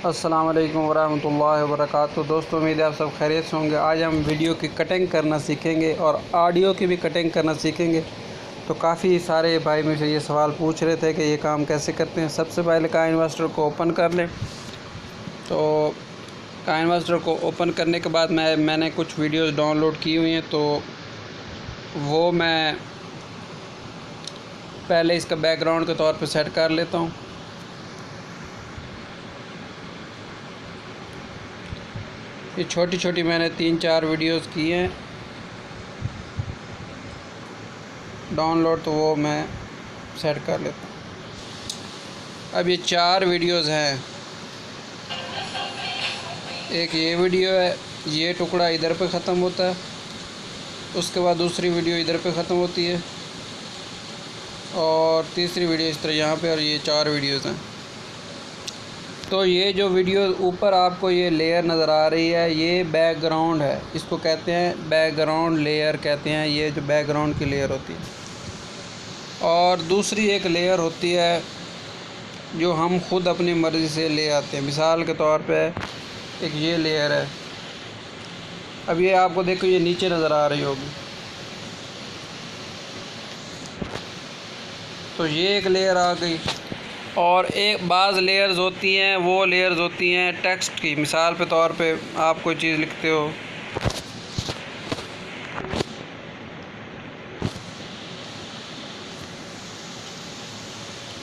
अस्सलाम वालेकुम वरहमतुल्लाहि वबरकातुहू। दोस्तों, उम्मीद है आप सब खैरियत से होंगे। आज हम वीडियो की कटिंग करना सीखेंगे और ऑडियो की भी कटिंग करना सीखेंगे। तो काफ़ी सारे भाई मुझे ये सवाल पूछ रहे थे कि ये काम कैसे करते हैं। सबसे पहले काइनवेस्टर को ओपन कर लें। तो काइनवेस्टर को ओपन करने के बाद मैंने कुछ वीडियोज़ डाउनलोड की हुई हैं, तो वो मैं पहले इसका बैकग्राउंड के तौर पर सेट कर लेता हूँ। ये छोटी छोटी मैंने 3-4 वीडियोस की हैं डाउनलोड, तो वो मैं सेट कर लेता हूँ। अब ये 4 वीडियोस हैं। एक ये वीडियो है, ये टुकड़ा इधर पे ख़त्म होता है, उसके बाद दूसरी वीडियो इधर पे ख़त्म होती है और तीसरी वीडियो इस तरह यहाँ पे, और ये 4 वीडियोस हैं। तो ये जो वीडियो ऊपर आपको ये लेयर नज़र आ रही है, ये बैकग्राउंड है। इसको कहते हैं बैकग्राउंड लेयर कहते हैं, ये जो बैकग्राउंड की लेयर होती है। और दूसरी एक लेयर होती है जो हम खुद अपनी मर्ज़ी से ले आते हैं। मिसाल के तौर पे एक ये लेयर है। अब ये आपको देखो, ये नीचे नज़र आ रही होगी। तो ये एक लेयर आ गई। और एक बाज़ लेयर्स होती हैं, वो लेयर्स होती हैं टेक्स्ट की। मिसाल पे तौर पे आप कोई चीज़ लिखते हो,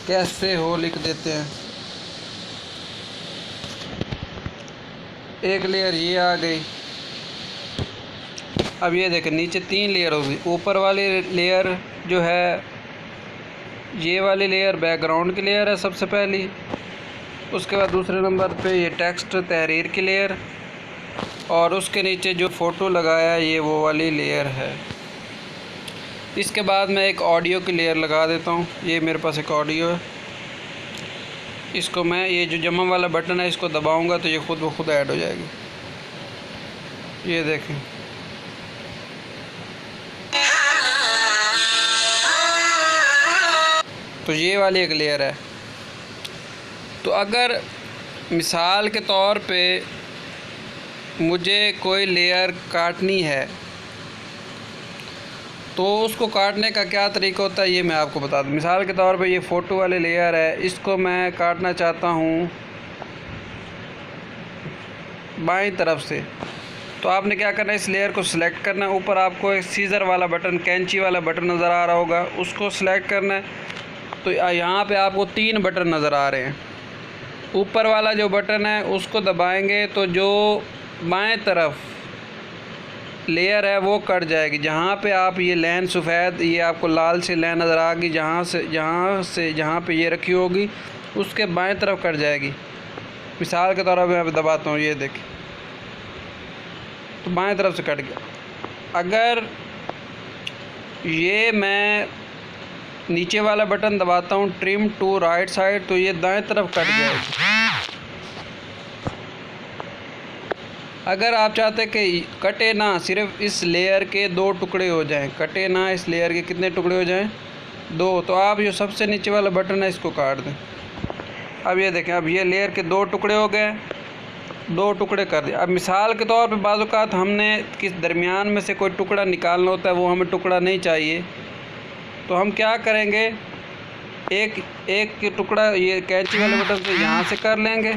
कैसे हो लिख देते हैं। एक लेयर ये आ गई। अब ये देखें, नीचे 3 लेयर होगी। ऊपर वाली लेयर जो है, ये वाली लेयर बैकग्राउंड की लेयर है सबसे पहली। उसके बाद दूसरे नंबर पे ये टेक्स्ट तहरीर की लेयर, और उसके नीचे जो फ़ोटो लगाया है ये वो वाली लेयर है। इसके बाद मैं एक ऑडियो की लेयर लगा देता हूँ। ये मेरे पास एक ऑडियो है। इसको मैं, ये जो जमा वाला बटन है, इसको दबाऊँगा तो ये खुद ब खुद ऐड हो जाएगी। ये देखें, तो ये वाली एक लेयर है। तो अगर मिसाल के तौर पे मुझे कोई लेयर काटनी है, तो उसको काटने का क्या तरीका होता है ये मैं आपको बता दूँ। मिसाल के तौर पे ये फ़ोटो वाली लेयर है, इसको मैं काटना चाहता हूँ बाईं तरफ से। तो आपने क्या करना है, इस लेयर को सिलेक्ट करना है। ऊपर आपको एक सीज़र वाला बटन, कैंची वाला बटन नज़र आ रहा होगा, उसको सिलेक्ट करना है। तो यहाँ पे आपको 3 बटन नज़र आ रहे हैं। ऊपर वाला जो बटन है उसको दबाएंगे तो जो बाएं तरफ लेयर है वो कट जाएगी। जहाँ पे आप ये लाइन सफ़ेद, ये आपको लाल से लाइन नज़र आ गई, जहाँ पे ये रखी होगी उसके बाएं तरफ कट जाएगी। मिसाल के तौर पर मैं दबाता हूँ, ये देखिए, तो बाएं तरफ से कट गया। अगर ये मैं नीचे वाला बटन दबाता हूँ, ट्रिम टू राइट साइड, तो ये दाएं तरफ कट जाएगी। अगर आप चाहते कि कटे ना, सिर्फ इस लेयर के 2 टुकड़े हो जाएं, कटे ना इस लेयर के कितने टुकड़े हो जाएं, 2, तो आप जो सबसे नीचे वाला बटन है इसको काट दें। अब ये देखें, अब ये लेयर के 2 टुकड़े हो गए, 2 टुकड़े कर दिए। अब मिसाल के तौर पे बाज़ औक़ात हमने किस दरमियान में से कोई टुकड़ा निकालना होता है, वो हमें टुकड़ा नहीं चाहिए, तो हम क्या करेंगे, एक टुकड़ा ये कैंची वाले बटन से यहाँ से कर लेंगे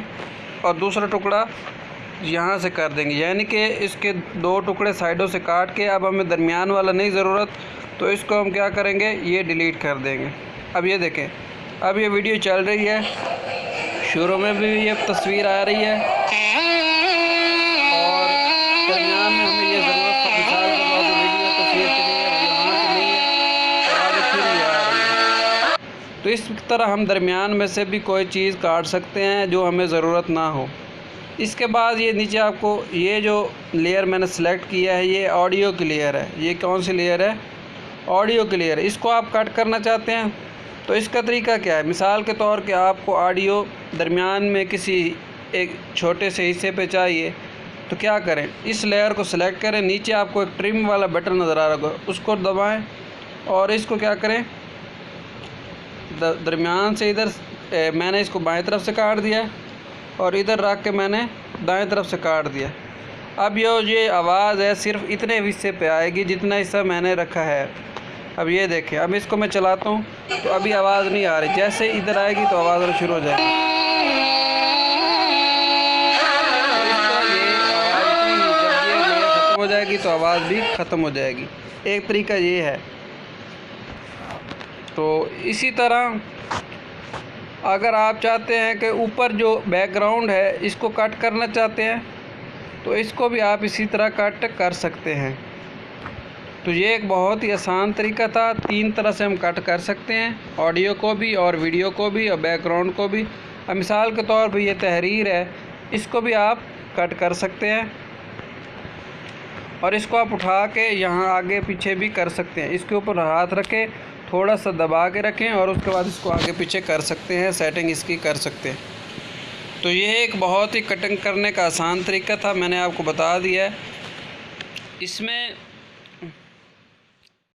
और दूसरा टुकड़ा यहाँ से कर देंगे। यानी कि इसके 2 टुकड़े साइडों से काट के, अब हमें दरमियान वाला नहीं ज़रूरत, तो इसको हम क्या करेंगे, ये डिलीट कर देंगे। अब ये देखें, अब ये वीडियो चल रही है, शुरू में भी ये तस्वीर आ रही है और दरमियान में हमें ये ज़रूरत तो इस तरह हम दरमियान में से भी कोई चीज़ काट सकते हैं जो हमें ज़रूरत ना हो। इसके बाद ये नीचे आपको ये जो लेयर मैंने सेलेक्ट किया है, ये ऑडियो की लेयर है। ये कौन सी लेयर है, ऑडियो की लेयर है। इसको आप कट करना चाहते हैं तो इसका तरीका क्या है। मिसाल के तौर पे आपको ऑडियो दरमियान में किसी एक छोटे से हिस्से पे चाहिए, तो क्या करें, इस लेयर को सिलेक्ट करें, नीचे आपको एक ट्रिम वाला बटन नज़र आ रहा होगा, उसको दबाएँ और इसको क्या करें, दरमियान से इधर मैंने इसको बाएं तरफ से काट दिया और इधर रख के मैंने दाएं तरफ से काट दिया। अब ये आवाज़ है सिर्फ इतने हिस्से पे आएगी जितना हिस्सा मैंने रखा है। अब ये देखें, अब इसको मैं चलाता हूँ तो अभी आवाज़ नहीं आ रही, जैसे इधर आएगी तो आवाज़ आना शुरू हो जाएगी। हो जाएगी तो आवाज़ भी ख़त्म हो जाएगी। एक तरीका ये है। तो इसी तरह अगर आप चाहते हैं कि ऊपर जो बैकग्राउंड है इसको कट करना चाहते हैं तो इसको भी आप इसी तरह कट कर सकते हैं। तो ये एक बहुत ही आसान तरीका था। 3 तरह से हम कट कर सकते हैं, ऑडियो को भी और वीडियो को भी और बैकग्राउंड को भी। अब मिसाल के तौर पर ये तहरीर है, इसको भी आप कट कर सकते हैं और इसको आप उठा के यहाँ आगे पीछे भी कर सकते हैं। इसके ऊपर हाथ रखें, थोड़ा सा दबा के रखें और उसके बाद इसको आगे पीछे कर सकते हैं, सेटिंग इसकी कर सकते हैं। तो ये एक बहुत ही कटिंग करने का आसान तरीका था, मैंने आपको बता दिया है। इसमें